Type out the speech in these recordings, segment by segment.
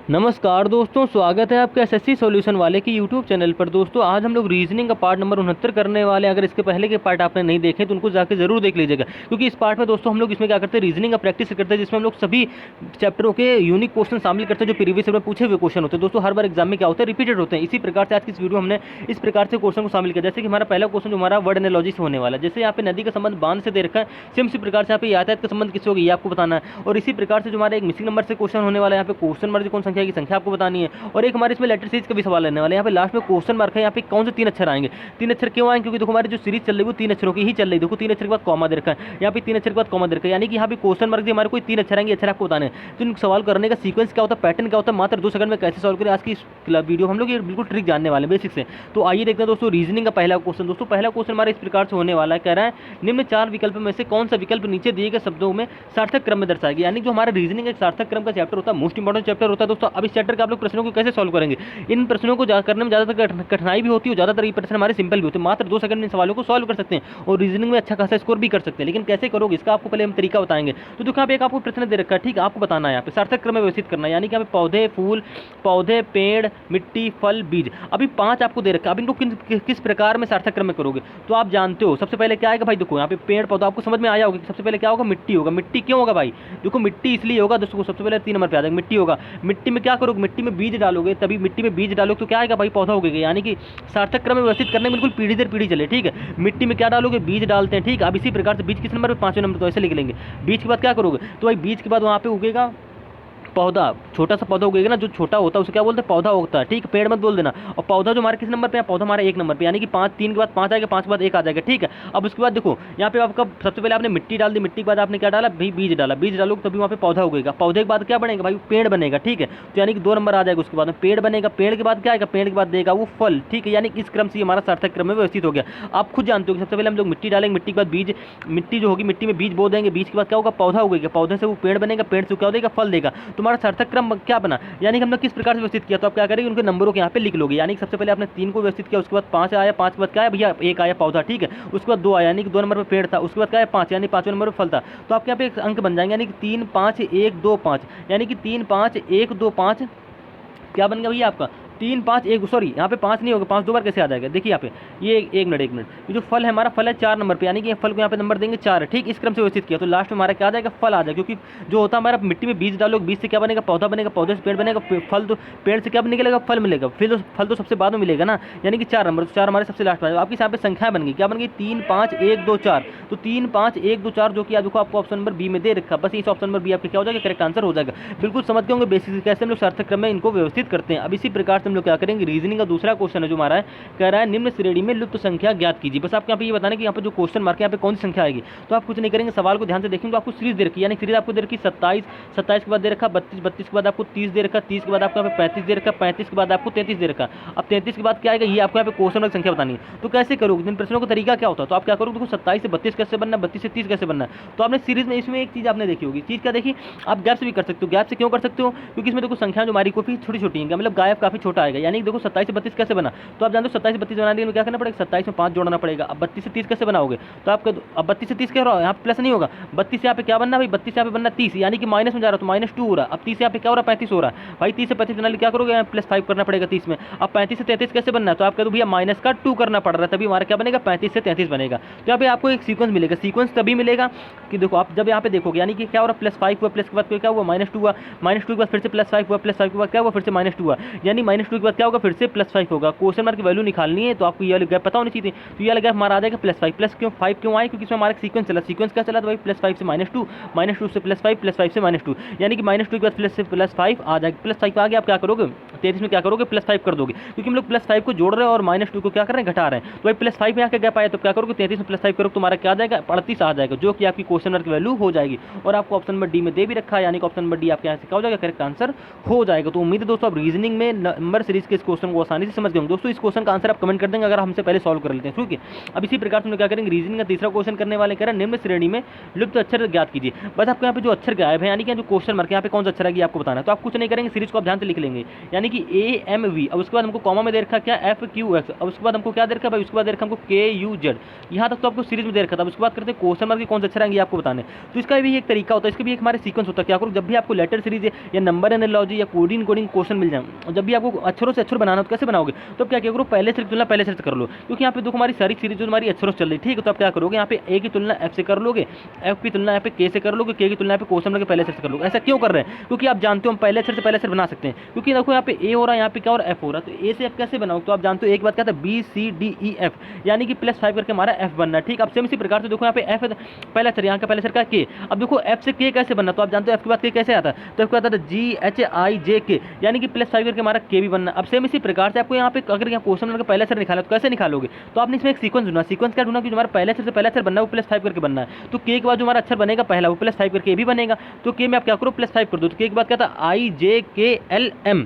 नमस्कार दोस्तों, स्वागत है आपके एसएससी सॉल्यूशन वाले की यूट्यूब चैनल पर। दोस्तों आज हम लोग रीजनिंग का पार्ट नंबर 69 करने वाले हैं। अगर इसके पहले के पार्ट आपने नहीं देखे तो उनको जाके जरूर देख लीजिएगा, क्योंकि इस पार्ट में दोस्तों हम लोग इसमें क्या करते हैं, रीजनिंग का प्रैक्टिस करते हैं, जिसमें हम लोग सभी चैप्टरों के यूनिक क्वेश्चन शामिल करते हैं जो प्रीवियस ईयर में पूछे हुए क्वेश्चन होते हैं। दोस्तों हर बार एग्जाम में क्या होता है, रिपीटेड होते हैं। इसी प्रकार से आज की इस वीडियो हमने इस प्रकार से क्वेश्चन को शामिल किया। जैसे कि हमारा पहला क्वेश्चन जो हमारा वर्ड एनालॉजी से होने वाला है, जैसे यहाँ पे नदी का संबंध बांध से दे रखा है, सेम इसी प्रकार से यहाँ पे यातायात का संबंध किससे होगा ये आपको बताना है। और इसी प्रकार से जो हमारा एक मिसिंग नंबर से क्वेश्चन होने वाला है, यहाँ पे क्वेश्चन नंबर कौन संख्या की संख्या आपको बतानी है। और एक हमारे इसमें लेटर सीरीज का भी सवाल रहने वाला है। यहाँ पे लास्ट में क्वेश्चन मार्क है, यहाँ पे कौन से 3 अक्षर आएंगे, 3 अक्षर क्यों आएंगे, क्योंकि देखो हमारी जो सीरीज चल रही है वो 3 अक्षरों की ही चल रही है। देखो 3 अक्षर के बाद कॉमा दे रखा है, यहाँ पे 3 अक्षर के बाद कॉमा दे रखा है, यानी कि यहाँ पे क्वेश्चन मार्क हमारे कोई 3 अक्षर आएंगे, अक्षर आपको बताने हैं। तो इन सवाल करने का सीक्वेंस क्या होता है, पैटर्न क्या होता है, मात्र 2 सेकंड में कैसे सॉल्व करें, आज की वीडियो हम लोग ये बिल्कुल ट्रिक जानने वाले हैं बेसिक से। तो आइए देखते हैं दोस्तों रीजनिंग का पहला क्वेश्चन। दोस्तों पहला क्वेश्चन हमारा इस प्रकार से होने वाला है, कह रहा है निम्न 4 विकल्प में से कौन सा विकल्प नीचे दिए गए शब्दों में सार्थक क्रम में दर्शाएगी। यानी जो हमारा रीजनिंग एक सार्थक क्रम का चैप्टर होता है, मोस्ट इंपॉर्टेंट चैप्टर होता है दोस्तों। अब इस चैप्टर का आप लोग प्रश्नों को कैसे सॉल्व करेंगे, इन प्रश्नों को करने में ज़्यादातर कठिनाई भी होती है, ज़्यादातर ये प्रश्न हमारे सिंपल भी होते हैं, मात्र 2 सेकंड में सवालों को सॉल्व कर सकते हैं और रीजनिंग में अच्छा खासा स्कोर भी कर सकते हैं। लेकिन कैसे करोगे इसका आपको पहले हम तरीका बताएंगे। तो देखो यहाँ पे एक आपको प्रश्न दे रखा है, ठीक है, आपको बताना है यहाँ पे सार्थक क्रम में व्यवस्थित करना है। यानी कि यहाँ पे पौधे, फूल, पौधे, पेड़, मिट्टी, फल, बीज, अभी 5 आपको दे रखा है। अब इनको किस प्रकार में सार्थक क्रम में करोगे तो आप जानते हो सबसे पहले क्या आएगा भाई। देखो यहाँ पे पेड़ पौधा आपको समझ में आया होगा कि सबसे पहले क्या होगा, मिट्टी होगा। मिट्टी क्यों होगा भाई, देखो मिट्टी इसलिए होगा दोस्तों, सबसे पहले 3 नंबर पे आ जाएगा मिट्टी होगा। मिट्टी में क्या करोगे, मिट्टी में बीज डालोगे, तभी मिट्टी में बीज डालोगे तो क्या आएगा भाई, पौधा होगा। यानी कि सार्थक क्रम में व्यवस्थित करने में बिल्कुल पीढ़ी दर पीढ़ी चले, ठीक है। मिट्टी में क्या डालोगे, बीज डालते हैं, ठीक है। अब इसी प्रकार से बीज किस नंबर पे, 5वें नंबर, तो ऐसे लिख लेंगे। बीज के बाद क्या करोगे, तो भाई बीज के बाद वहाँ पे उगेगा पौधा, छोटा सा पौधा उगेगा ना, जो छोटा होता है उसे क्या बोलते हैं, पौधा उगता है, ठीक है। पेड़ मत बोल देना। और पौधा जो हमारे किस नंबर पे है, पौधा हमारा 1 नंबर पे, यानी कि 5, 3 के बाद 5 आएगा, 5 के बाद 1 आ जाएगा, ठीक है। अब उसके बाद देखो यहाँ पे आपका सबसे पहले आपने मिट्टी डाल दी, मिट्टी के बाद आपने क्या डाला भाई, बीज डाला, बीज डालोगे तभी वहाँ पे पौधा उगेगा। पौधे के बाद क्या बनेगा भाई, पेड़ बनेगा, ठीक है। तो यानी कि 2 नंबर आ जाएगा, उसके बाद में पेड़ बनेगा, पेड़ के बाद क्या आएगा, पेड़ के बाद देगा वो फल, ठीक है। यानी कि इस क्रम से हमारा सार्थक क्रम में व्यवस्थित हो गया। आप खुद जानते हो कि सबसे पहले हम लोग मिट्टी डालेंगे, मिट्टी के बाद बीज, मिट्टी जो होगी मिट्टी में बीज बो देंगे, बीज के बाद क्या होगा, पौधा उगेगा, पौधे से वो पेड़ बनेगा, पेड़ से क्या देगा, फल देगा। तुम्हारा सार्थक क्रम क्या बना, यानी कि हमने किस प्रकार से व्यवस्थित किया। तो आप क्या करेंगे, उनके नंबरों के यहाँ पे लिख लोगे। यानी कि सबसे पहले आपने 3 को व्यवस्थित किया, उसके बाद 5 आया, 5 के बाद क्या आया भैया, 1 आया पौधा, ठीक है। उसके बाद 2 आया, यानी कि 2 नंबर पर पेड़ था, उसके बाद क्या है 5, यानी 5वें नंबर पर फल था। तो आपके यहाँ पे एक अंक बन जाएंगे, यानी कि 3 5 1 2 5, यानी कि 3 5 1 2 5 क्या बन गया भैया आपका, 3 5 1, सॉरी यहाँ पे 5 नहीं होगा, 5 2 बार कैसे आ जाएगा, देखिए यहाँ पे ये एक मिनट ये जो फल है हमारा, फल है 4 नंबर पे, यानी कि फल को यहाँ पे नंबर देंगे 4, ठीक। इस क्रम से व्यवस्थित किया तो लास्ट में हमारा क्या आ जाएगा, फल आ जाएगा। क्योंकि जो होता है हमारा मिट्टी में बीज डालोगे, बीज से क्या बनेगा, पौधा बनेगा, पौधे से पेड़ बनेगा, फल तो पेड़ से क्या निकलेगा, फल मिलेगा, फिर फल तो सबसे बाद में मिलेगा ना, यानी कि 4 नंबर, 4 हमारे सबसे लास्ट में। आपकी यहाँ पे संख्या बन गई, क्या बन गई, 3 5 1 2 4। तो 3 5 1 2 4 जो कि देखो आपको ऑप्शन नंबर बी में दे रखा, बस इस ऑप्शन नंबर बी आपके क्या हो जाएगा, करेक्ट आंसर हो जाएगा। बिल्कुल समझ गए होंगे बेसिक कैसे हम लोग सार्थक क्रम में इनको व्यवस्थित करते हैं। अब इसी प्रकार से हम लोग क्या करेंगे, रीजनिंग का दूसरा क्वेश्चन है जो हमारा है, कह रहा है निम्न श्रेणी में लुप्त संख्या ज्ञात कीजिए। बस आपको यहाँ पे ये बताना कि यहाँ पे जो क्वेश्चन मार्क है यहाँ पे कौन सी संख्या आएगी। तो आप कुछ नहीं करेंगे, सवाल को ध्यान से देखेंगे तो आपको सीरीज दे रखी है, यानी सीरीज आपको दे रखी 27, 27 के बाद दे रखा 32, 32 के बाद आपको 30 दे रखा, 30 के बाद आपको यहाँ पे 35 दे रखा, 35 के बाद आपको 33 दे रखा। अब 33 के बाद क्या आएगा, ये आपको यहाँ पे क्वेश्चन मार्क संख्या बतानी है। तो कैसे करोगे, इन प्रश्नों का तरीका क्या होता है, तो आप क्या करोगे, देखो 27 से 32 कैसे बनना है, 32 से 30 कैसे बनना है। तो आपने सीरीज में इसमें एक चीज आपने देखी होगी, चीज क्या देखी, आप गैप से भी कर सकते हो। गैप से क्यों कर सकते हो, क्योंकि इसमें देखो संख्या जो हमारी काफी छोटी छोटी है, मतलब गायब काफी छोटा आएगा। यानी देखो 27 से 32 कैसे बना, तो आप जानते हो 27 से 32 बनाने के लिए क्या करना पड़ेगा, 27 में 5 जोड़ना पड़ेगा। अब 32 से 30 कैसे बनाओगे, तो आपका अब 32 से 30 क्या हो रहा है, यहाँ पे प्लस नहीं होगा, 32 से यहाँ पे क्या बनना भाई, 32 से यहाँ पे बनना 30, यानी कि माइनस में जा रहा है तो -2 हो रहा है। अब 30 यहाँ पे क्या हो रहा है, 35 हो रहा है भाई। 30 से 35 बनाने क्या करोगे, +5 करना पड़ेगा 30 में। अब 35 से 33 कैसे बनना है, तो आप कह दो भैया -2 करना पड़ रहा है, तभी हमारा क्या बनेगा, 35 से 33 बनेगा। तो यहाँ पे आपको एक सीक्वेंस मिलेगा, सीक्वेंस तभी मिलेगा कि देखो आप जब यहाँ पे देखोगे, यानी कि क्या हो रहा है, +5 हुआ, प्लस के बाद क्या हुआ, -2 हुआ, -2 के बाद फिर से +5 हुआ, +5 के बाद क्या हुआ, फिर से -2 हुआ, यानी -2 के बाद क्या होगा, फिर से +5 होगा। क्वेश्चन मार्क की वैल्यू निकालनी है तो आपको ये वाली गैप पता होनी चाहिए। तो ये वाला गैप हमारा आ जाएगा +5, प्लस क्यों 5 क्यों आए, क्योंकि इसमें हमारा सीक्वेंस चला, सीक्वेंस क्या चला, तो भाई +5 से -2, -2 से +5, +5 से -2, यानी कि -2 के बाद प्लस से +5 आ जाएगा। +5 आ गया, आप क्या करोगे, 33 में क्या करोगे, +5 कर दोगे, क्योंकि हम लोग +5 को जोड़ रहे हैं और -2 को क्या कर रहे हैं, घटा रहे हैं। तो भाई +5 में यहाँ का गैप आया तो क्या करोगे, 33 में +5 करोगे, तुम्हारा क्या आ जाएगा, 38 आ जाएगा, जो कि आपकी क्वेश्चन मार्क की वैल्यू हो जाएगी। और आपको ऑप्शन नंबर डी में दे भी रखा है, यानी कि ऑप्शन नंबर डी आपके यहाँ से क्या हो जाएगा, करेक्ट आंसर हो जाएगा। तो उम्मीद है दोस्तों आप रीजनिंग में नंबर सीरीज के इस क्वेश्चन को आसानी से समझ गए। दोस्तों इस क्वेश्चन का आंसर आप कमेंट कर देंगे अगर हमसे पहले सॉल्व कर लेते हैं, ठीक है। अब इसी प्रकार से हम क्या करेंगे, रीजनिंग का तीसरा क्वेश्चन करने वाले, कह रहे हैं निम्न श्रेणी में लुप्त अक्षर ज्ञात कीजिए। बस आपको यहाँ पे जो अक्षर गायब है, यानी कि जो क्वेश्चन मार्क यहाँ पे कौन सा अक्षर है आपको बताना है। तो आप कुछ नहीं करेंगे, सीरीज को आप ध्यान से लिख लेंगे, यानी कि AMV, अब उसके बाद हमको कॉमा में दे रखा क्या FQX, अब उसके बाद हमको क्या दे रखा भाई, उसके बाद दे रखा हमको KUZ। यहाँ तक तो आपको सीरीज में दे रखा था। अब उसके बाद करते हैं क्वेश्चन मार्क के कौन से अक्षर आएंगे आपको बताने। तो इसका भी एक तरीका होता है, इसका भी एक हमारे सीक्वेंस होता है। क्या करो, जब भी आपको लेटर सीरीज या नंबर एनालॉजी या कोडिंग क्वेश्चन मिल जाए, और जब भी आपको अक्षरों से अक्षर बनाना हो तो कैसे बनाओगे, तो क्या करो, पहले से तुलना पहले से कर लो, क्योंकि यहाँ पे देखो हमारी सारी सीरीज जो हमारी अक्षरों से चल रही है, ठीक है। तो आप क्या करोगे, यहाँ पे ए की तुलना एफ से कर लोगे, एफ की तुलना यहाँ पे के से कर लोगे, के की तुलना यहाँ पे क्वेश्चन मार्क के पहले से कर लोगे। ऐसा क्यों कर रहे हैं, क्योंकि आप जानते हो हम पहले अक्षर से पहले अक्षर बना सकते हैं, क्योंकि देखो यहाँ पे ए हो रहा है, यहाँ पे क्या और एफ हो रहा है। तो ए से एफ कैसे बनाओ, तो आप जानते हो एक बात क्या था, BCDEF, यानी कि +5 करके हमारा एफ बनना है, ठीक। अब सेम इसी प्रकार से देखो यहाँ पे एफ पहला अक्षर, यहाँ का पहले अक्षर का के। अब देखो एफ से के कैसे बनना, तो आप जानते हो एफ के बाद के कैसे आता है, तो एफ के बाद आता है GHIJK, यानी कि +5 करके हमारा के भी बनना। अब सेम इसी प्रकार से आपको यहाँ पे अगर यहाँ क्वेश्चन का पहला अक्षर निकाला तो कैसे निकालोगे, तो आपने इसमें एक सीक्वेंस ढूंढना। सीक्वेंस क्या ढूंढना कि हमारा पहले अक्षर से पहला अक्षर बनना है वो +5 करके बनना है। तो के के बाद जो हमारा अक्षर बनेगा पहला वो +5 करके भी बनेगा। तो के में आप क्या करो, +5 कर दो। तो के के बाद क्या था, IJKLM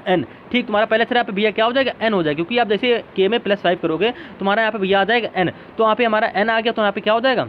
N, ठीक। तुम्हारा पहले अक्षर यहाँ पे भैया क्या हो जाएगा, N हो जाएगा, क्योंकि आप जैसे के में +5 करोगे तुम्हारा यहाँ पे भैया आ जाएगा N। तो यहाँ पे हमारा N आ गया, तो यहाँ पे क्या हो जाएगा,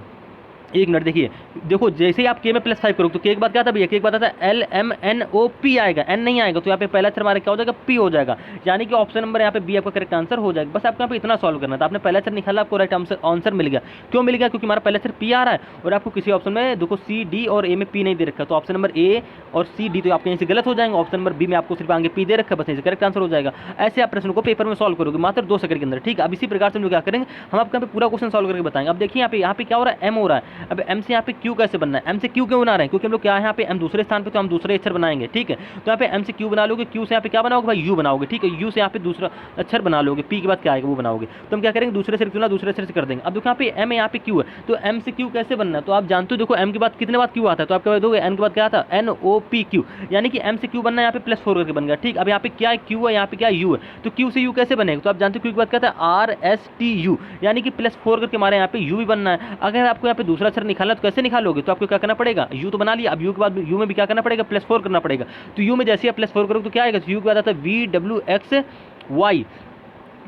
एक मिनट देखिए, देखो जैसे ही आप के में +5 करोगे तो के के बाद क्या था भैया, के के बाद आता है LMNOP आएगा, एन नहीं आएगा। तो यहाँ पे पहला अक्षर हमारा क्या हो जाएगा, पी हो जाएगा, यानी कि ऑप्शन नंबर यहाँ पे बी आपका करेक्ट आंसर हो जाएगा। बस आपको यहाँ पे इतना सॉल्व करना था। आपने पहला अक्षर निकाला, आपको राइट आंसर मिल गया। क्यों मिल गया, क्योंकि हमारा पहला अक्षर पी आ रहा है और आपको किसी ऑप्शन में देखो सी डी और ए में पी नहीं दे रखा। तो ऑप्शन नंबर ए और सी डी तो आपके यहाँ से गलत हो जाएंगे। ऑप्शन नंबर बी में आपको सिर्फ आगे पी दे रखा है, बस यहीं से करेक्ट आंसर हो जाएगा। ऐसे आप प्रश्न को पेपर में सॉल्व करोगे मात्र 2 सेकंड के अंदर, ठीक। अब इसी प्रकार से हम लोग क्या करेंगे, हम आपको यहाँ पे पूरा क्वेश्चन सॉल्व करके बताएंगे। अब देखिए यहाँ पे क्या हो रहा है, एम हो रहा है। अब एम से यहाँ पे क्यू कैसे बनना है, एम से क्यू क्यों बना रहे हैं, क्योंकि हम लोग क्या है यहाँ पे एम दूसरे स्थान पे, तो हम दूसरे अक्षर बनाएंगे, ठीक है। तो यहाँ पे एम से क्यू बना लोगे, क्यू से यहाँ पे क्या बनाओगे भाई, यू बनाओगे, ठीक है। यू से यहाँ पे दूसरा अक्षर बना लोगे, पी के बाद क्या आएगा वो बनाओगे। तो हम क्या करेंगे, दूसरे से क्यों ना दूसरे से कर देंगे। अब देखो यहाँ पे एम है, यहाँ पे क्यू है, तो एम से क्यू कैसे बनना है, तो आप जानते हो देखो एम के बाद कितने बाद क्यू आता है, तो आप क्या दोगे, एन के बाद क्या आता है, NOPQ, यानी कि एम से क्यू बनना है, यहाँ पे +4 करके बन गया, ठीक। अब यहाँ पे क्या है, क्यू है, यहाँ पे क्या यू है, तो क्यू से यू कैसे बनेगा, तो आप जानते हो क्यू के बाद क्या था, RSTU, यानी कि +4 करके हमारे यहाँ पे यू भी बनना है। अगर आपको यहाँ पे दूसरा अक्षर निकालना तो कैसे निकालोगे, तो आपको क्या करना पड़ेगा, यू तो बना लिया, अब यू के बाद यू में भी क्या करना पड़ेगा, +4 करना पड़ेगा। तो यू में जैसे आप +4 करोगे तो क्या आएगा, यू के बाद आता है VWXY,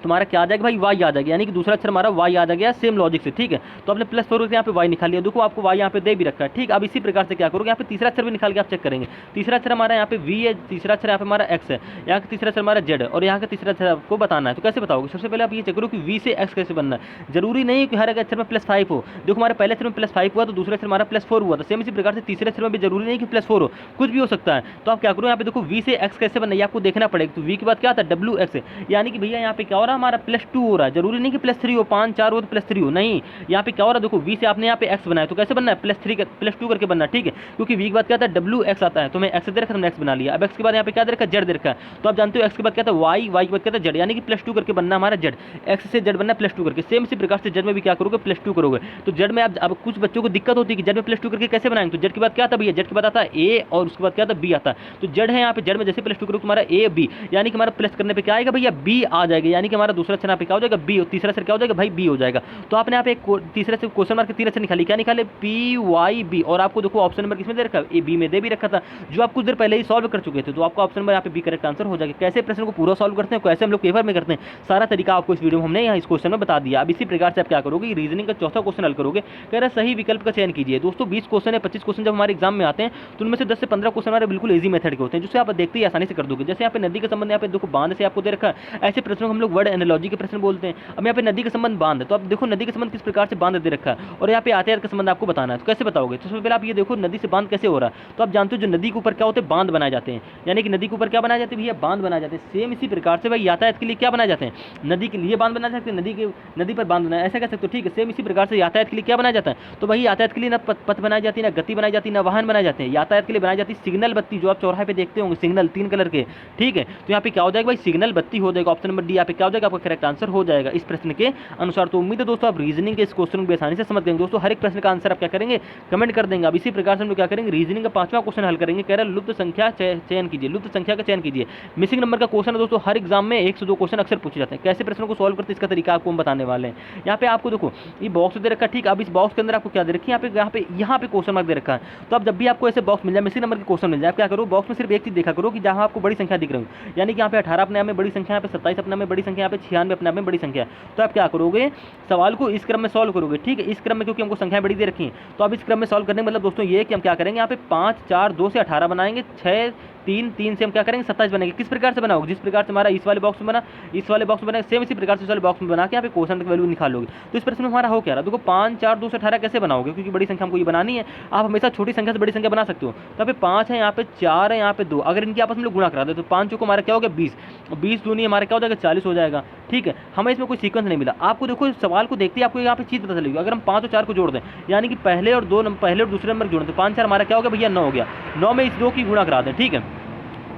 तुम्हारा क्या आ जाएगा भाई, वाई आ जाएगा, यानी कि दूसरा अक्षर हमारा वाई आ जाएगा, सेम लॉजिक से, ठीक है। तो आपने +4 करके यहाँ पे वाई निकाल लिया, देखो आपको वाई यहाँ पे दे भी रखा है, ठीक। अब इसी प्रकार से क्या करोगे, यहाँ पे तीसरा अक्षर भी निकाल के आप चेक करेंगे। तीसरा अक्षर हमारा यहाँ पे वी है, तीसरा अक्षर यहाँ पे हमारा एक्स है, यहाँ का तीसरा अक्षर हमारा जेड है, और यहाँ का तीसरा अक्षर आपको बताना है। तो कैसे बताओगे, सबसे पहले आप ये चेक करो कि वी से एक्स कैसे बनना है। जरूरी नहीं है कि हर एक अक्षर में +5 हो। देखो हमारे पहले अक्षर में +5 हुआ तो दूसरे अक्षर हमारा +4 हुआ था, सेम इसी प्रकार से तीसरे अक्षर में भी जरूरी नहीं कि +4 हो, कुछ भी हो सकता है। तो आप क्या करो, यहाँ पे देखो वी से एक्स कैसे बनना है आपको देखना पड़ेगा। तो वी के बाद क्या आता है, WX, यानी कि भैया यहाँ पे क्या हो रहा है, हमारा +2 हो रहा है। जरूरी नहीं कि +3 हो, 5 4 हो तो +3 हो, नहीं। यहाँ पे क्या हो रहा है, देखो वी से आपने यहाँ पे एक्स बनाया तो कैसे बनना है, +2 करके बनना, ठीक है। क्योंकि वी के बाद क्या आता है, WX आता है, तो मैं एक्स दे रखा, हमने एक्स बना लिया। अब एक्स के बाद यहाँ पे क्या दे रखा, जेड दे रखा है। तो आप जानते हो एक्स के बाद क्या था, वाई, वाई के बाद क्या था, जेड, यानी कि +2 करके बनना हमारा जेड। एक्स से जेड बनना +2 करके। सेम इसी प्रकार से जेड में भी क्या करोगे, +2 करोगे। तो जेड में आप, अब कुछ बच्चों को दिक्कत होती है कि जेड में +2 करके कैसे बनाएंगे, तो जेड के बाद क्या आता है भैया, जेड के बाद आता है ए और उसके बाद क्या आता है, बी आता है। तो जेड है यहाँ पे, जेड में जैसे +2 करोगे तुम्हारा ए बी, यानी कि हमारा प्लस करने पे क्या आएगा भैया, बी आ जाएगा, यानी कि हमारा दूसरा अक्षर यहाँ पे क्या हो जाएगा, बी, और तीसरा अक्षर क्या हो जाएगा भाई, बी हो जाएगा। तो आपने यहाँ पे तीसरे से क्वेश्चन मार्क के 3 अक्षर निकाली, क्या निकाले, PYB, और आपको देखो ऑप्शन नंबर किसमें दे रखा है, ए बी में दे भी रखा था, जो आप कुछ देर पहले ही सॉल्व कर चुके थे। तो आपको ऑप्शन नंबर यहाँ पे बी करेक्ट आंसर हो जाएगा। कैसे प्रश्न को पूरा सॉल्व करते हैं, कैसे हम लोग पेपर में करते हैं, सारा तरीका आपको इस वीडियो में हमने यहाँ इस क्वेश्चन में बता दिया। अब इसी प्रकार से आप क्या करोगे, रीजनिंग का चौथा क्वेश्चन हल करोगे, कह रहा सही विकल्प का चयन कीजिए। दोस्तों 20 क्वेश्चन है, 25 क्वेश्चन जब हमारे एग्जाम में आते हैं तो उनमें से 10 से 15 क्वेश्चन हमारे बिल्कुल ईजी मेथड के होते हैं, जिससे आप देखते ही आसानी से कर दोगे। जैसे यहाँ पे नदी के संबंध, यहाँ पे देखो बांध से आपको दे रखा है, ऐसे प्रश्नों को हम लोग वर्ड एनालॉजी के प्रश्न बोलते हैं। अब यहाँ पे नदी के संबंध बांध है, तो आप देखो नदी के संबंध किस प्रकार से बांध दे रखा है, और यहाँ पे यातायात का संबंध आपको बताना है। तो कैसे बताओगे, तो सबसे पहले आप ये देखो नदी से बांध कैसे हो रहा है। तो आप जानते हो जो नदी के ऊपर क्या होते हैं, बांध बनाए जाते हैं, यानी कि नदी के ऊपर क्या बनाए जाते हैं भैया, बांध बनाए जाते हैं। सेम इसी प्रकार से भाई यातायात के लिए क्या बनाए जाते हैं, नदी के लिए बांध बनाए जाते हैं, नदी पर बांध बनाए, ऐसा कह सकते हो, ठीक है। सेम इसी प्रकार से यातायात के लिए क्या बनाया जाता है, तो भाई यातायात के लिए ना पथ बनाई जाती है, ना गति बनाई जाती है, ना वाहन बनाए जाते हैं। यातायात के लिए बनाई जाती है सिग्नल बत्ती, जो आप चौराहे पे देखते होंगे, सिग्नल 3 कलर के, ठीक है। तो यहाँ पे क्या हो जाएगा भाई, सिग्नल बत्ती हो जाएगा। ऑप्शन नंबर डी यहाँ पे क्या हो जाएगा, आपका करेक्ट आंसर हो जाएगा इस प्रश्न के अनुसार। तो उम्मीद है दोस्तों आप रीजनिंग के इस क्वेश्चन को आसानी से समझ गए दोस्तों। हर एक प्रश्न का आंसर आप क्या करेंगे, कमेंट कर देंगे। अब इसी प्रकार से हम लोग क्या करेंगे, रीजनिंग का 5वां क्वेश्चन हल करेंगे। कह रहा है लुप्त संख्या चयन कीजिए, लुप्त संख्या का चयन कीजिए। मिसिंग नंबर का क्वेश्चन है दोस्तों, हर एग्जाम में 1 से 2 क्वेश्चन अक्सर पूछे जाते हैं। कैसे प्रश्नों को सॉल्व करते हैं इसका तरीका आपको हम बताने वाले हैं। यहाँ पे आपको देखो ये बॉक्स दे रखा है, ठीक। अब इस बॉक्स के अंदर आपको क्या दे रखी है, यहाँ पे क्वेश्चन मार्क दे रखा है। तो अब जब भी आपको ऐसे बॉक्स मिल जाए, मिसिंग नंबर के क्वेश्चन मिल जाए, आप क्या करो, बॉक्स में सिर्फ एक चीज देखा करो कि जहाँ आपको बड़ी संख्या दिख रही है, यानी कि यहाँ पे 18 अपने आप में बड़ी संख्या, यहाँ पे 27 अपने आप में बड़ी संख्या, यहाँ पे 96 अपने आप में बड़ी संख्या। तो आप क्या करोगे, सवाल को इस क्रम में सॉल्व करोगे, ठीक है। इस क्रम में क्योंकि हमको संख्या बड़ी दे रखी है, तो अब इस क्रम में सॉल्व करने मतलब दोस्तों ये कि हम क्या करेंगे, यहाँ पे 5 4 2 से 18 बनाएंगे, 6 3, 3 से हम क्या करेंगे 27 बनेगा। किस प्रकार से बनाओगे, जिस प्रकार से हमारा इस वाले बॉक्स में बना, इस वाले बॉक्स में बना, सेम इसी प्रकार से इस वाले बॉक्स में बना के यहाँ पे क्वेश्चन की वैल्यू निकालोगे। तो इस प्रश्न में हमारा हो क्या रहा, देखो 5, 4, 2 से 18 कैसे बनाओगे, क्योंकि बड़ी संख्या हमको ये बनानी है। आप हमेशा छोटी संख्या से बड़ी संख्या बना सकते हो। तो यहाँ पे 5 है, यहाँ पे 4 है, यहाँ पे 2, अगर इनकी आपस में लोग गुणा करा दे तो 5 चौको हमारा क्या हो गया 20, 20 दूनी हमारा क्या हो जाएगा 40 हो जाएगा। ठीक है, हमें इसमें कोई सीक्वेंस नहीं मिला। आपको देखो सवाल को देखते ही आपको यहाँ पे चीज़ पता चलेगी। अगर हम 5 और 4 को जोड़ दें, यानी कि पहले और दूसरे नंबर जोड़ दें, 5, 4 हमारा क्या हो गया भैया 9 हो गया। 9 में इस 2 की गुणा करा दें, ठीक है,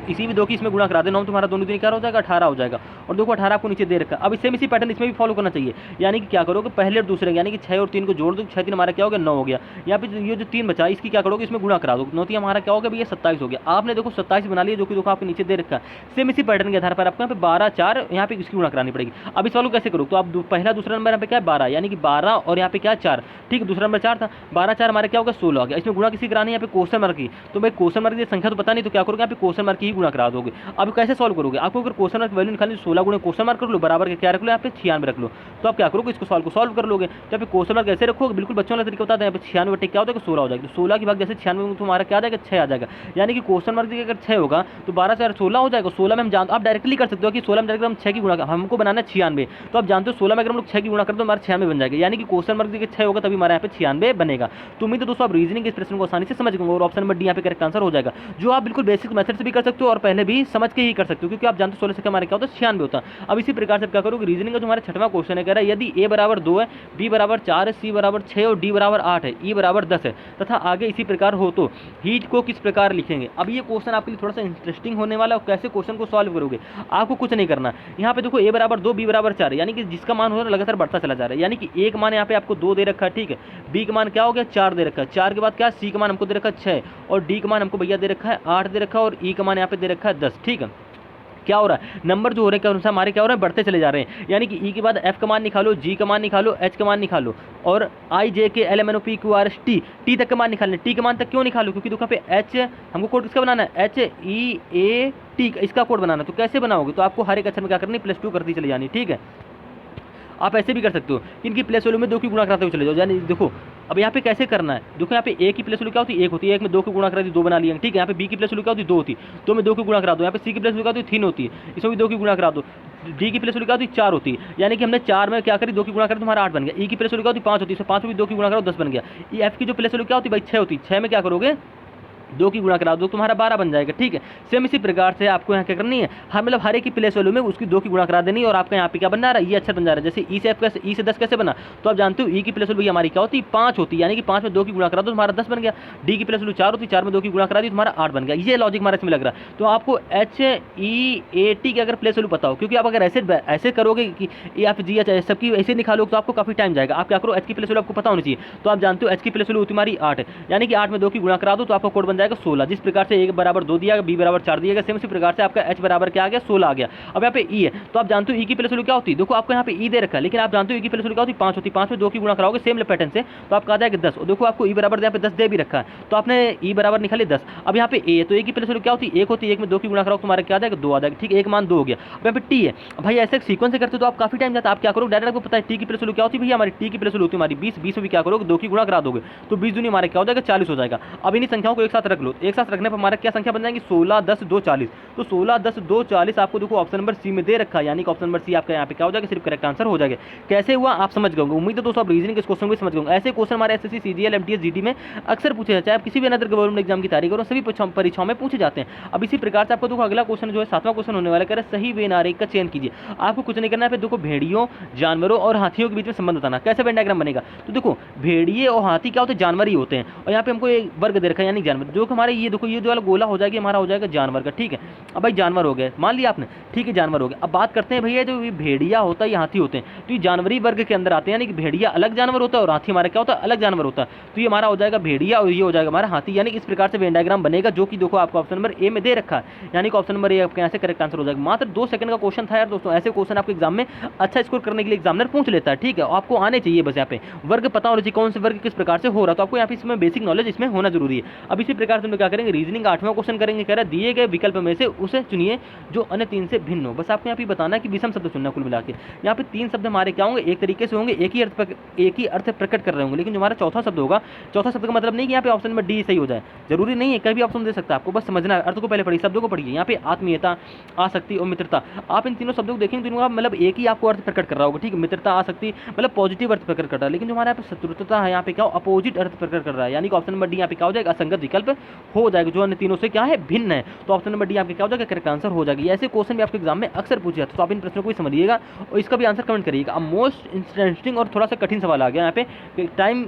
इसी भी 2 की इसमें गुणा करा दे, 9 तुम्हारा दोनों दिन क्या हो जाएगा 18 हो जाएगा। और देखो 18 आपको नीचे दे रखा है। अब सेम इसी पैटर्न इसमें भी फॉलो करना चाहिए, यानी कि क्या करोगे पहले और दूसरे यानी कि 6 और 3 को जोड़ दो, 6 3 हमारा क्या हो गया 9 हो गया। यहाँ पे ये जो 3 बचा इसकी क्या करोगे इसमें गुणा करा दो, 9 3 हमारा क्या हो गया भैया 27 हो गया। आपने देखो 27 बना लिया, जो कि देखो आपके नीचे दे रखा है। सेम इसी पैटर्न के आधार पर आपको यहाँ पे 12 4 यहाँ पे इसकी गुणा करानी पड़ेगी। अब इस वालों कैसे करो, तो आप पहला दूसरा नंबर यहाँ पे क्या है 12, यानी कि 12 और यहाँ पे क्या 4, ठीक है, दूसरा नंबर 4 था, 12 4 हमारे क्या होगा 16 हो गया। इसमें गुणा किसी करानी है यहाँ पे क्वेश्चन मार्क की, तो भाई क्वेश्चन मार्क की संख्या तो पता नहीं, तो क्या करोगे यहाँ पे क्वेश्चन मार्क की ही गुणा करा दोगे। अब कैसे सॉल्व करोगे, आपको अगर क्वेश्चन मार्क वैल्यू निकालनी 16 गुणे क्वेश्चन मार्क कर लो, बराबर के क्या रख लो यहाँ पे 96 रख लो। तो आप क्या करोगे इसको सॉल्व कर लोगे। तो यहाँ पे क्वेश्चन मार्क ऐसे रखोगे, बिल्कुल बच्चों वाला तरीका बताते हैं। यहाँ पे 96 बटे क्या होता है 16 हो जाएगा। तो 16 की भाग जैसे 96 में तुम्हारा क्या आ जाएगा 6 आ जाएगा, यानी कि क्वेश्चन मार्क अगर 6 होगा तो 12 4 16 हो जाएगा। 16 में हम जानते, आप डायरेक्टली कर सकते हो कि 16 में डायरेक्ट हम 6 की गुणा, हमको बनाना है 96, तो आप जानते हो 16 में अगर हम लोग 6 की गुणा कर दो हमारा 96 बन जाएगा, यानी कि क्वेश्चन मार्क देखिए 6 होगा तभी हमारे यहाँ पे 96 बनेगा। तो उम्मीद है दोस्तों आप रीजनिंग इस प्रश्न को आसानी से समझ गए और ऑप्शन नंबर डी यहाँ पे करेक्ट आंसर हो जाएगा, जो आप बिल्कुल बेसिक मेथड से भी कर सकते हो और पहले भी समझ के ही कर सकते हो, क्योंकि आप जानते हो 16 से हमारे क्या होता है 96 होता है। अब इसी प्रकार से क्या करोगे, रीजनिंग का जो हमारा 6वां क्वेश्चन है, कह रहा है यदि a बराबर 2 है, b बराबर 4 है, c बराबर 6 और d बराबर 8 है, e बराबर 10 है तथा आगे इसी प्रकार हो तो हीट को किस प्रकार लिखेंगे। अब ये क्वेश्चन आपके लिए थोड़ा सा इंटरेस्टिंग होने वाला है। और कैसे क्वेश्चन को सॉल्व करोगे, आपको कुछ नहीं करना। यहाँ पे देखो a बराबर 2 b बराबर 4 है, यानी कि जिसका मान हो रहा है लगातार बढ़ता चला जा रहा है, यानी कि a का मान यहाँ पे आपको 2 दे रखा है, ठीक है, b का मान क्या हो गया 4 दे रखा है, 4 के बाद क्या c का मान हमको दे रखा है 6 और d का मान हमको भैया दे रखा है 8 दे रखा है और e का मान यहाँ पे दे रखा है 10। ठीक है, क्या हो रहा है नंबर जो हो रहे हैं अनुसार हमारे क्या हो रहा है बढ़ते चले जा रहे हैं, यानी कि ई के बाद एफ का मान निकालो, जी का मान निकालो, एच का मान निकालो और I J K L M N O P Q R S T, T तक का मान निकालने। टी के मान तक क्यों निकालो, क्योंकि देखो पे एच हमको कोड किसका बनाना है एच ई ए टी, इसका कोड बनाना। तो कैसे बनाओगे, तो आपको हर एक अक्षर में क्या करनी +2 करती चली जानी। ठीक है, आप ऐसे भी कर सकते हो कि इनकी प्लेस वैल्यू में 2 की गुणा कराते हुए चले जाओ। यानी देखो अब यहाँ पे कैसे करना है, देखो यहाँ पे ए की प्लेस वैल्यू क्या होती है 1 होती है, 1 में 2 की गुणा करा दी 2 बना लिया। ठीक है, यहाँ पे बी की प्लेस वैल्यू क्या होती है 2 होती है, 2 में 2 की गुणा करा दो। यहाँ पे सी की प्लेस वैल्यू क्या होती है 3 होती है, इसमें भी 2 की गुणा करा दो। डी की प्लेस वैल्यू क्या होती है 4 होती है, यानी कि हमने 4 में क्या करी 2 की गुणा करी तो हमारा 8 बन गया। ई की प्लेस वैल्यू क्या होती है 5 होती है, 5 में भी 2 की गुणा करो 10 बन गया। एफ की जो प्लेस वैल्यू क्या होती है भाई 6 होती है, 6 में क्या करोगे 2 की गुणा करा दो तुम्हारा 12 बन जाएगा। ठीक है, सेम इसी प्रकार से आपको यहाँ क्या करनी है, हर मतलब हर एक की प्लेस वैल्यू में उसकी 2 की गुणा करा देनी और आपका यहाँ पे क्या बन रहा है ये अक्षर बन जा रहा है। जैसे ई से एफ कैसे, ई से 10 कैसे बना, तो आप जानते हो ई की प्लेस वैल्यू हमारी क्या होती है 5 होती है, यानी कि 5 में 2 की गुणा करा दो तुम्हारा 10 बन गया। डी की प्लेस वैल्यू 4 होती है, 4 में 2 की गुणा करा दी तुम्हारा 8 बन गया। ये लॉजिक हमारा इसमें लग रहा है। तो आपको एच ई ए टी की अगर प्लेस वैल्यू पता हो, क्योंकि आप अगर ऐसे करोगे कि एफ जी एच सबकी ऐसे निकालोगे तो आपको काफी टाइम जाएगा। आप क्या करो एच की प्लेस वैल्यू आपको पता होनी चाहिए, तो आप जानते हो एच की प्लेस वैल्यू तुम्हारी 8 है, यानी कि 8 में 2 की गुणा करा दो तो आपका कोड बन जाएगा 16। जिस प्रकार से ए बराबर 2 दिया, बी बराबर 4 दिया गया, सेम इसी प्रकार से आपका एच बराबर क्या आ गया 16 आ गया। अब यहाँ पे ई है, तो आप जानते हो ई की प्लेस वैल्यू क्या होती है, देखो आपको यहाँ पे ई दे रखा है, लेकिन आप जानते हो ई की प्लेस वैल्यू क्या होती है 5 होती है, 5 में 2 की गुणा कराओगे सेम पैटर्न से तो आपका आ जाएगा 10। और देखो आपको ई बराबर यहाँ पे 10 दे भी रखा है, तो आपने ई बराबर निकाले 10। अब यहाँ पे ए है, तो ए की प्लेस वैल्यू क्या होती है 1 होती है, 1 में 2 की गुणा कराओ तुम्हारा क्या आ जाएगा 2 आ जाएगा। ठीक है, एक मान 2 हो गया। अब यहाँ पे टी है, भाई ऐसे सीक्वेंस से करते हो तो आप काफी टाइम जाता है। आप क्या करोगे डायरेक्ट आपको पता है टी की प्लेस वैल्यू क्या होती है भैया हमारी, टी की प्लेस वैल्यू होती है हमारी 20, 20 में भी क्या करोगे 2 की गुणा करा दोगे तो 20 दूनी हमारे क्या हो जाएगा 40 हो जाएगा। अब इन्हीं संख्याओं को एक साथ रख लो, एक साथ रखने पर हमारा क्या संख्या बन जाएगी 16 10 2 40। तो 16 10 2 40 आपको देखो ऑप्शन नंबर सी में दे रखा है, यानी कि ऑप्शन नंबर सी आपका यहाँ पे क्या हो जाएगा सिर्फ करेक्ट आंसर हो जाएगा। कैसे हुआ आप समझ गए। उम्मीद है दोस्तों आप रीजनिंग इस क्वेश्चन को समझ गए। ऐसे क्वेश्चन हमारे एसएससी सीजीएल एमटीएस जीडी में अक्सर पूछे जाते हैं, आप किसी भी अनदर गवर्नमेंट एग्जाम की तैयारी करो सभी परीक्षाओं में पूछे जाते हैं। अब इसी प्रकार से आपको देखो अगला क्वेश्चन जो है 7वां क्वेश्चन होने वाला है, सही वेन आरेख का चयन कीजिए। आपको कुछ नहीं करना है, देखो भेड़ियों जानवरों और हाथियों के बीच में संबंध बताना। कैसे वेन डायग्राम बनेगा, तो देखो भेड़िए और हाथी क्या होते हैं जानवर ही होते हैं, और यहाँ पे हमको एक वर्ग दे रखा है यानी जानवर, जो हमारे ये देखो ये जो वाला गोला हो जाएगा हमारा हो जाएगा जानवर का। ठीक है, अब भाई जानवर हो गए मान लिया आपने, ठीक है जानवर हो गया। अब बात करते हैं भैया जो ये भेड़िया होता है ये हाथी होते हैं, तो ये जानवरी वर्ग के अंदर आते हैं, यानी कि भेड़िया अलग जानवर होता है और हाथी हमारा क्या होता है अलग जानवर होता है। तो ये हमारा हो जाएगा भेड़िया और ये हो जाएगा हमारा हाथी, यानी कि इस प्रकार से वेन डायग्राम बनेगा, जो कि देखो आपको ऑप्शन नंबर ए में दे रखा है, यानी कि ऑप्शन नंबर ए आपके यहाँ से करेक्ट आंसर हो जाएगा। मात्र 2 सेकंड का क्वेश्चन था यार दोस्तों, ऐसे क्वेश्चन आपके एग्जाम में अच्छा स्कोर करने के लिए एग्जामिनर पूछ लेता है। ठीक है, आपको आने चाहिए बस यहाँ पे वर्ग पता होना चाहिए कौन से वर्ग किस प्रकार से हो रहा है, तो आपको यहाँ पे इसमें बेसिक नॉलेज इसमें होना जरूरी है। अब इसी प्रकार से हम लोग क्या करेंगे, रीजनिंग 8वां क्वेश्चन करेंगे। कह रहा है दिए गए विकल्प में से उसे चुनिए जो अन्य 3 से भिन्न हो। बस आपको यहाँ पे बताना है कि विषम शब्द चुनना कुल मिला के। यहाँ पे 3 शब्द हमारे क्या होंगे, एक तरीके से होंगे, एक ही अर्थ प्रकट कर रहे होंगे, लेकिन जो हमारा चौथा शब्द होगा, चौथा शब्द का मतलब नहीं कि यहाँ पे ऑप्शन नंबर डी सही हो जाए, जरूरी नहीं है, कहीं भी ऑप्शन दे सकता है, आपको बस समझना है। अर्थ को पहले पढ़िए, शब्दों को पढ़िए। यहाँ पे आत्मीयता, आसक्ति और मित्रता, आप इन तीनों शब्दों को देखेंगे, तीनों का मतलब एक ही आपको अर्थ प्रकट कर रहा होगा, ठीक है। मित्रता, आसक्ति मतलब पॉजिटिव अर्थ प्रकट कर रहा है, लेकिन जो हमारे यहाँ पे शत्रुता है, यहाँ पे क्या अपोजिट अर्थ प्रकट कर रहा है, यानी कि ऑप्शन नंबर डी यहाँ पे क्या हो जाएगा, असंगत विकल्प हो जाएगा, जो अन्य तीनों से क्या है, भिन्न है। तो ऑप्शन नंबर डी आपके क्या हो जाएगा, करेक्ट आंसर हो जाएगी। ऐसे क्वेश्चन भी आपके एग्जाम में अक्सर पूछे जाते हैं, तो आप इन प्रश्नों को भी समझिएगा और इसका भी आंसर कमेंट करिएगा। अब मोस्ट इंटरेस्टिंग और थोड़ा सा कठिन सवाल आ गया यहाँ पे, टाइम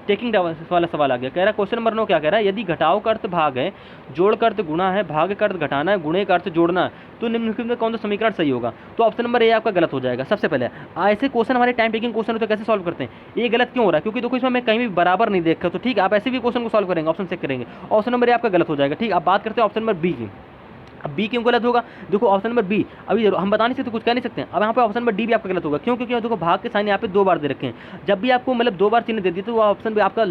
टेकिंग वाला सवाल आ गया। कह रहा है क्वेश्चन नंबर 9 क्या कह रहा है, यदि घटाव का अर्थ भाग है, जोड़ का अर्थ गुणा है, भाग का अर्थ घटाना है, गुणे का अर्थ जोड़ना है, तो निम्नलिखित में कौन सा समीकरण सही होगा। तो ऑप्शन नंबर ए आपका गलत हो जाएगा। सबसे पहले ऐसे क्वेश्चन हमारे टाइम टेकिंग क्वेश्चन होते हैं, कैसे सॉल्व करते हैं, ये गलत क्यों हो रहा है, क्योंकि देखो इसमें मैं कहीं भी बराबर नहीं देखा, तो ठीक है, आप ऐसे भी क्वेश्चन को सॉल्व करेंगे, ऑप्शन चेक करेंगे, ऑप्शन नंबर ए आपका गलत हो जाएगा। ठीक, अब बात करते हैं ऑप्शन नंबर बी की। अब बी क्यों गलत होगा, देखो ऑप्शन नंबर बी अभी हम बता नहीं सकते, कुछ कह नहीं सकते हैं। अब यहाँ पे ऑप्शन नंबर डी भी आपका गलत होगा, क्यों, क्योंकि देखो भाग के साइन यहाँ पे 2 बार दे रखे हैं, जब भी आपको मतलब 2 बार चिन्ह दे दिए तो वो ऑप्शन भी आपका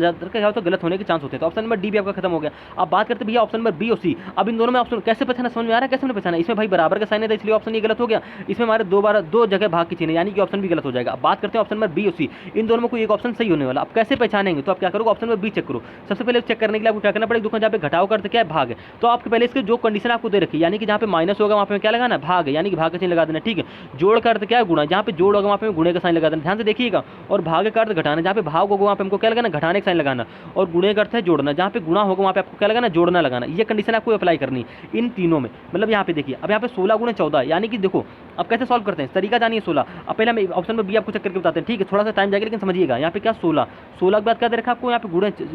तो गलत होने के चांस होते हैं। तो ऑप्शन नंबर डी भी आपका खत्म हो गया। अब बात करते भैया ऑप्शन नंबर बी और सी। अब इन दोनों में ऑप्शन कैसे पहचाना, समझ में आ रहा है कैसे पहचाना, इसमें भाई बराबर का साइन है, इसलिए ऑप्शन ये गलत हो गया। इसमें हमारे 2 जगह भाग की चिन्ह, यानी कि ऑप्शन भी गलत हो जाएगा। अब बात करते हैं ऑप्शन नंबर बी और सी, इन दोनों में कोई एक ऑप्शन सही होने वाला। अब कैसे पहचानेंगे, तो आप क्या करोगे, ऑप्शन नंबर बी चेक करो। सबसे पहले चेक करने के लिए आपको क्या करना पड़ेगा, दुकान जहाँ पे घटाव का अर्थ क्या है, भाग है, तो आपके पहले इसके जो कंडीशन आपको दे रखी है, यानी कि जहाँ पे माइनस होगा वहाँ पे क्या लगाना, भाग है, यानी कि भाग का चिन्ह लगा देना। ठीक है, जोड़ का अर्थ क्या है, गुणा, जहाँ पे जोड़ होगा वहाँ पे गुणे का साइन लगा देना, ध्यान से देखिएगा। और भाग का अर्थ घटाना, जहाँ पे भाग होगा वहाँ पे हमको क्या लगाना, घटाने का साइन लगाना। और गुणे का अर्थ है जोड़ना, जहाँ पे गुणा होगा वहाँ पे आपको क्या लगाना, जोड़ना लगाना। ये कंडीशन आपको अप्लाई करनी इन तीनों में। मतलब यहाँ पे देखिए, अब यहाँ पे 16 गुणे 14, यानी कि देखो अब कैसे सॉल्व करते हैं, तरीका जानिए 16। अब पहले हम ऑप्शन में बी आपको चेक करके बताते हैं, ठीक है, थोड़ा सा टाइम जाएगा, लेकिन समझिएगा। यहाँ पे क्या 16 के बाद क्या दे रखा आपको, यहाँ पे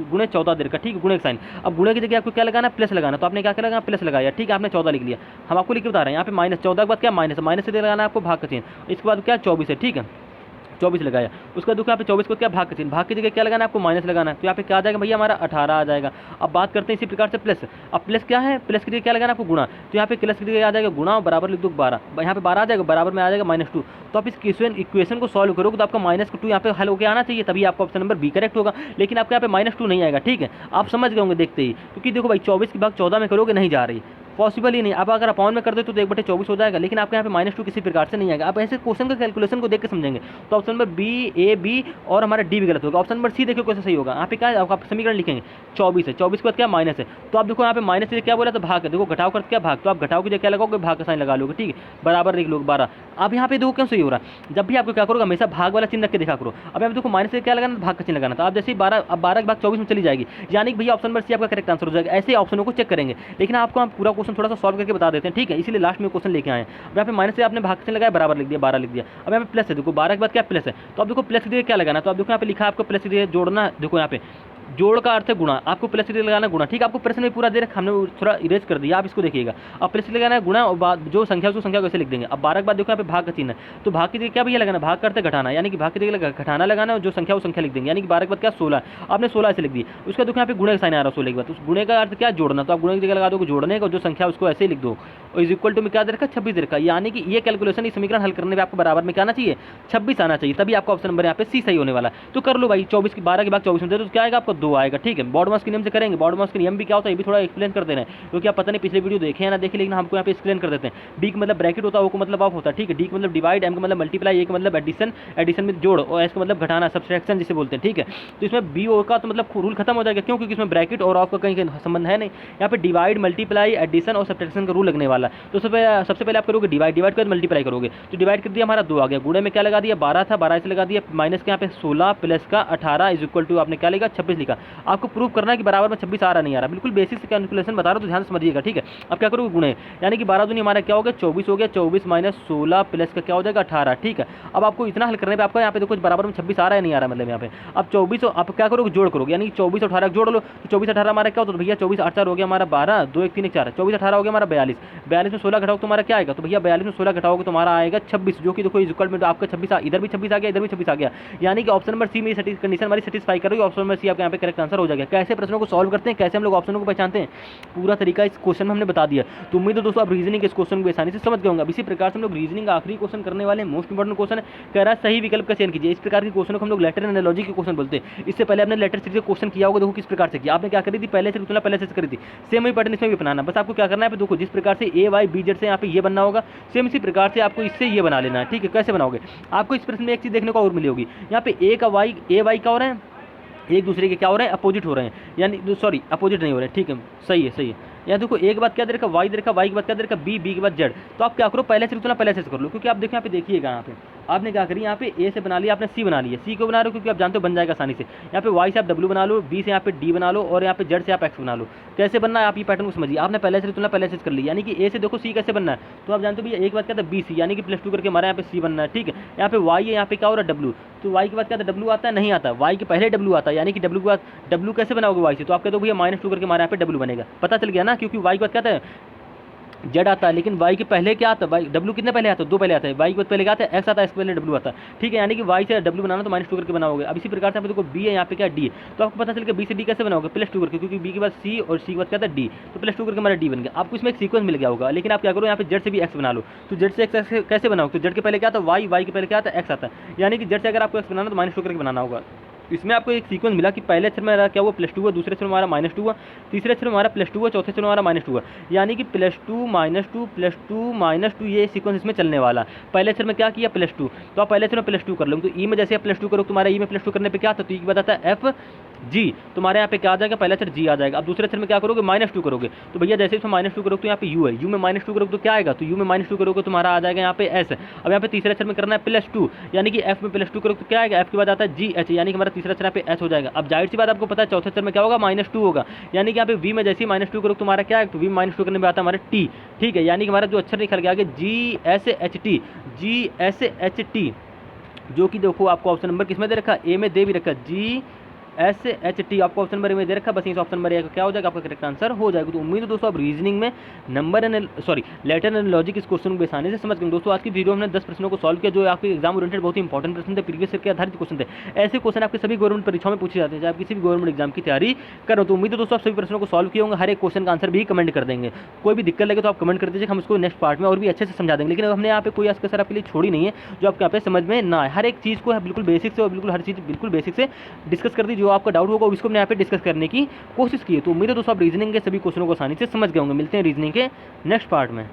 गुणे 14 दे रखा, ठीक है, गुणे का साइन। अब गुणे की जगह आपको क्या लगाना, प्लस लगाना, तो आपने क्या लगाना, प्लस लगाया, ठीक है, आपने 14 लिख लिया। हम आपको लिख के बता रहे हैं, यहाँ पे माइनस 14 के बाद क्या, माइनस से लगाना आपको भाग का चिन्ह, इसके बाद क्या 24 है, ठीक है, 24 लगाया। उसके बाद यहाँ पे 24 को क्या, भाग का चिन्ह, भाग की जगह क्या लगाना है आपको, माइनस लगाना है, तो यहाँ पे क्या आ जाएगा भैया, हमारा 18 आ जाएगा। अब बात करते हैं इसी प्रकार से प्लस। अब प्लस क्या है, प्लस की जगह क्या लगाना है आपको, गुणा, तो यहाँ पे प्लस की जगह आ जाएगा गुणा, और बराबर लिख दो 12, यहाँ पे 12 आ जाएगा, बराबर में आ जाएगा -2। तो आप इस इक्वेशन को सॉल्व करोगे तो आपका -2 यहाँ पे हल होकर आना चाहिए, तभी आपका ऑप्शन नंबर बी करेक्ट होगा। लेकिन आपके यहाँ पे -2 नहीं आएगा, ठीक है, आप समझ गए होंगे देखते ही, क्योंकि देखो भाई 24 की भाग 14 में करोगे नहीं जा रही, पॉसिबल ही नहीं। अब अगर अपॉन में कर दे तो 1/24 हो जाएगा, लेकिन आपके यहाँ पे -2 किसी प्रकार से नहीं आएगा। आप ऐसे क्वेश्चन का कैलकुलेशन को देख के समझेंगे। तो ऑप्शन नंबर बी, ए, बी और हमारा डी भी गलत होगा। ऑप्शन नंबर सी देखिए कैसे सही होगा, यहाँ पे क्या है, आप समीकरण लिखेंगे 24 है, 24 के बाद क्या माइनस है, तो आप देखो यहाँ पे माइनस से क्या बोला, तो भाग है, देखो घटाव करते क्या भाग, तो आप घटाव की जगह क्या लगाओगे, भाग का साइन लगा लोगे, ठीक है, बराबर लिख लोगे 12। अब यहाँ पे देखो क्यों सही हो रहा है, जब भी आपको क्या करोगे हमेशा भाग वाला चिन्ह रख के देखा करो। अब यहाँ पे देखो माइनस से क्या लगाना, भाग का चिन्ह लगाना, तो आप जैसे 12 की भाग 24 में चली जाएगी, यानी कि भैया ऑप्शन नंबर सी आपका करेक्ट आंसर हो जाएगा। ऐसे ऑप्शनों को चेक करेंगे, लेकिन आपको हम पूरा क्वेश्चन थोड़ा सा सॉल्व करके बता देते हैं, ठीक है, इसीलिए लास्ट में क्वेश्चन लेके आए। अब यहाँ पे माइनस से आपने भाग से लगाया, बराबर लिख दिया, 12 लिख दिया। अब यहाँ पे प्लस है, देखो 12 के बाद क्या प्लस है, तो आप देखो प्लस के क्या लगाना, तो आप देखो यहाँ पे लिखा है आपको प्लस के जोड़ना, देखो यहाँ पे जोड़ का अर्थ है गुणा, आपको प्लस लगाना गुणा, ठीक है, आपको प्रश्न में पूरा दे रखा, हमने थोड़ा इरेज कर दिया, आप इसको देखिएगा। अब प्लस लगाना है गुणा, और बाद जो संख्या उसको संख्या कैसे लिख देंगे। अब 12 के बाद देखो यहाँ पे भाग का चिन्ह है, तो भाग की जगह क्या भैया लगाना, भाग का अर्थ घटाना, यानी कि भाग की जगह घटाना लगाना, और जो संख्या वो संख्या लिख देंगे, यानी कि 12 के बाद क्या 16, आपने 16 ऐसे लिख दी। उसका देखो यहाँ पे गुणे का साइन आ रहा है 16 के बाद, उस गुणे का अर्थ क्या जोड़ना, तो आप गुणे की जगह लगा दो जोड़ने का, जो संख्या उसको ऐसे ही लिख दो, और इज इक्वल टू में क्या दे रखा, 26 दे रखा, यानी कि ये कैलकुलेशन, इस समीकरण हल करने में आपको बराबर में क्या आना चाहिए, 26 आना चाहिए, तभी आपका ऑप्शन नंबर यहाँ पे सी सही होने वाला है। तो कर लो भाई, 24 की 12 के बाद 24 में दे तो क्या आएगा आपको 2 आएगा, ठीक है। बॉर्डमास के नियम से करेंगे, बॉर्डमास के नियम भी क्या होता है ये भी थोड़ा एक्सप्लेन कर देना है, क्योंकि आप पता नहीं पिछले वीडियो देखे या ना देखे, लेकिन हमको यहाँ पे एक्सप्लेन कर देते हैं। डी का मतलब ब्रैकेट होता है, ओ का मतलब ऑफ होता है, ठीक है, डी का मतलब डिवाइड, एम का मतलब मल्टीप्लाई, ए का मतलब एडिशन में जोड़, और एस का मतलब घटाना, सबट्रैक्शन जिसे बोलते हैं, ठीक है। तो इसमें बी ओ का तो मतलब रूल खत्म हो जाएगा, क्यों, क्योंकि इसमें ब्रैकेट और ऑफ का कहीं संबंध है नहीं, यहाँ पे डिवाइड, मल्टीप्लाई, एडिशन और सबट्रैक्शन का रूल लगने वाला है। तो सबसे पहले आप करोगे डिवाइड के बाद मल्टीप्लाई करोगे, तो डिवाइड कर दिया हमारा 2 आ गया, गुणे में क्या लगा दिया 12 था, 12 से लगा दिया, माइनस के यहाँ पे 16 प्लस का 18 इज इक्वल टू आपने क्या लिखा 26 लिखा। आपको प्रूव करना है कि बराबर में 26 आ रहा नहीं आ रहा, बिल्कुल बेसिक से कैलकुलेशन बता रहा हूं, तो ध्यान से समझिएगा, ठीक है। अब क्या करोगे गुणे, यानी कि 12 दूनी हमारा क्या हो गया 24 हो गया, 24 माइनस 16 प्लस का क्या हो जाएगा 18, ठीक है। अब आपको इतना हल करने पे आपका यहाँ पे देखो बराबर में 26 आ रहा है नहीं आ रहा, मतलब यहाँ पे अब 24 आप क्या करोगे जोड़ करोगे, यानी 24 और 18 जोड़ लो, तो 24 18 हमारा क्या होता है भैया 24 8 4 हो गया हमारा 12, 2 1 3 1 4, 24 18 हो गया हमारा 42, 42 में 16 घटाओगे तो हमारा क्या आएगा, तो भैया 42 में 16 घटाओगे तो हमारा आएगा 26, जो कि देखो इज इक्वल टू आपका 26 इधर भी 26 आ गया, इधर भी 26 आ गया, यानी कि ऑप्शन नंबर सी में कंडीशन हमारी सेटिस्फाई कर रही है। ऑप्शन नंबर सी आपका यहाँ पे करेक्ट आंसर हो जाएगा। कैसे प्रश्नों को सॉल्व करते हैं, कैसे हम लोग ऑप्शनों को पहचानते हैं, पूरा तरीका इस क्वेश्चन में हमने बता दिया। तो उम्मीद है दोस्तों आप रीजनिंग के इस क्वेश्चन को आसानी से समझ गए होंगे। अब इसी प्रकार से हम लोग रीजनिंग का आखिरी क्वेश्चन करने वाले मोस्ट इंपॉर्टेंट क्वेश्चन कह रहा है सही विकल्प का चयन कीजिए। इस प्रकार के क्वेश्चन को हम लोग लेटर एनालॉजी के क्वेश्चन बोलते हैं। इससे पहले आपने लेटर सीरीज के क्वेश्चन किया होगा, देखो किस प्रकार से किया। आपने क्या करी थी, पहले से तुलना पहले से करी थी, सेम ही पैटर्न इसमें भी अपनाना। बस आपको क्या करना है, देखो जिस प्रकार से ए वाई बी जेड से यहाँ पे ये बनना होगा, सेम इसी प्रकार से आपको इससे ये बना लेना है। ठीक है, कैसे बनाओगे, आपको इस प्रश्न में एक चीज देखने को और मिली होगी, यहाँ पे ए का वाई, ए वाई क्या हो रहे हैं, एक दूसरे के क्या हो रहे हैं, अपोजिट हो रहे हैं, यानी सॉरी अपोजिट नहीं हो रहे हैं। ठीक है, सही है सही है। यहाँ देखो ए के बाद क्या दे रखा, वाई दे रखा, वाई के बाद क्या दे रखा, बी, बी के बाद जेड। तो आप क्या करो, पहले से तुलना पहले से कर लो, क्योंकि आप देखो यहाँ पे देखिएगा, यहाँ पे आपने क्या करी, यहाँ पे ए से बना लिया, आपने सी बना लिया। सी को बना रहे हो क्योंकि आप जानते हो बन जाएगा आसानी से। यहाँ पे वाई से आप डब्ल्यू बना लो, बी से यहाँ पे डी बना लो, और यहाँ पे जेड से आप एक्स बना लो। कैसे बनना है आप ये पैटर्न को समझिए। आपने पहले से तुलना पहले से कर ली, यानी कि ए से देखो सी कैसे बनना है, तो आप जानते हो भैया ए के बाद क्या था, बी सी, यानी कि +2 करके हमारा यहाँ पे सी बनना है। ठीक है, यहाँ पे वाई है, यहाँ पे क्या हो रहा है, डब्ल्यू, तो वाई के बाद क्या था, डब्ल्यू आता है, नहीं आता, वाई के पहले डब्ल्यू आता है, यानी कि डब्ल्यू के बाद डब्ल्यू कैसे बनाओगे वाई से, तो आप कहते हो भैया -2 करके हमारे यहाँ पे डब्ल्यू बनेगा। पता चल गया ना, क्योंकि वाई के बाद क्या था, जेड आता है, लेकिन वाई के पहले क्या आता है, वाई डब्ल्यू कितने पहले आता है, 2 पहले आता है। वाई के बाद पहले क्या आता है, एक्स आता है, एक्स पहले डब्ल्यू आता है। ठीक है, यानी कि वाई से डब्ल्यू बनाना तो -2 करके बनाओगे। अब इसी प्रकार से आप देखो बी है, यहाँ पे क्या डी है, तो आपको पता चल गया बी से डी कैसे बनाओगे, +2 करके, क्योंकि बी के बाद सी और सी के बाद क्या था, डी, तो +2 करके हमारा डी बन गया। आपको इसमें एक सीक्वेंस मिल गया होगा, लेकिन आप क्या करो, यहाँ पे जेड से भी एक्स बना लो। तो जेड से एक्स कैसे बनाओ, तो जेड के पहले क्या आता है, वाई, वाई के पहले क्या आता है, एक्स आता है, यानी कि जेड से अगर आपको एक्स बनाना तो -2 करके बनाना होगा। इसमें आपको एक सीक्वेंस मिला कि पहले अक्षर में हमारा क्या हुआ, +2 हुआ, दूसरे अक्षर में हमारा -2 हुआ, तीसरे अक्षर में हमारा +2 हुआ, चौथे अक्षर में हमारा -2 हुआ, यानी कि +2 -2 +2 -2 ये सीक्वेंस इसमें चलने वाला। पहले अक्षर में क्या किया, +2, तो आप पहले अक्षर में +2 कर लो। तो ई में जैसे आप +2 करो, तुम्हारा ई में +2 करने पे क्या आता है, तो ई की बात आता है एफ जी, तुम्हारे यहाँ पे क्या आ जाएगा, पहला अक्षर जी आ जाएगा। अब दूसरे अक्षर में क्या करोगे, -2 करोगे, तो भैया जैसे इसमें -2 करोगे तो यहाँ पे यू है, यू में -2 करोगे तो क्या आएगा, तो यू में -2 करोगे तुम्हारा आ जाएगा यहाँ पे एस। अब यहाँ पे तीसरे अक्षर में करना है +2, यानी कि एफ में +2 करोगे तो क्या आएगा, एफ के बाद आता है जी एच, यानी कि हमारा तीसरा अक्षर यहाँ पे एच हो जाएगा। अब जाहिर सी बात आपको पता है चौथे अक्षर में क्या होगा, -2 होगा, यानी कि यहाँ पे वी में जैसे ही -2 करोगे तुम्हारा क्या है, तो वी में -2 करने में आता है हमारा टी। ठीक है, यानी कि हमारा जो अक्षर निकल गया आगे G S H T, G S H T, जो कि देखो आपको ऑप्शन नंबर किसमें दे रखा, ए में दे भी रखा, जी SHT आपको ऑप्शन नंबर में दे रखा, बस इस ऑप्शन नंबर क्या हो जाएगा, आपका करेक्ट आंसर हो जाएगा। तो उम्मीद है दोस्तों आप रीजनिंग में लेटर एनालॉजी के इस क्वेश्चन को आसानी से समझ गए। दोस्तों आज की वीडियो में हमने 10 प्रश्नों को सॉल्व किया, जो आपके एग्जाम ओरिएंटेड बहुत ही इंपॉर्टेंट प्रश्न थे, प्रीवियस ईयर के आधारित क्वेश्चन थे। ऐसे क्वेश्चन आपके सभी गवर्नमेंट परीक्षाओं में पूछे जाते हैं, चाहे आप किसी भी गवर्नमेंट एग्जाम की तैयारी करो। तो उम्मीद है दोस्तों आप सभी प्रश्नों को सॉल्व किए होंगे, हर एक क्वेश्चन का आंसर भी कमेंट कर देंगे। कोई भी दिक्कत लगे तो आप कमेंट कर दीजिए, हम उसको नेक्स्ट पार्ट में और भी अच्छे से समझा देंगे। लेकिन हमने यहाँ पे कोई कसर आपके लिए छोड़ी नहीं है जो आपके यहाँ पे समझ में ना आए। हर एक चीज़ को बिल्कुल बेसिक से और बिल्कुल हर चीज़ बिल्कुल बेसिक से डिस्कस कर दी, जो आपका डाउट होगा उसको हमने यहाँ पे डिस्कस करने की कोशिश की है। तो उम्मीद है दोस्तों आप रीजनिंग के सभी क्वेश्चनों को आसानी से समझ गए होंगे। मिलते हैं रीजनिंग के नेक्स्ट पार्ट में।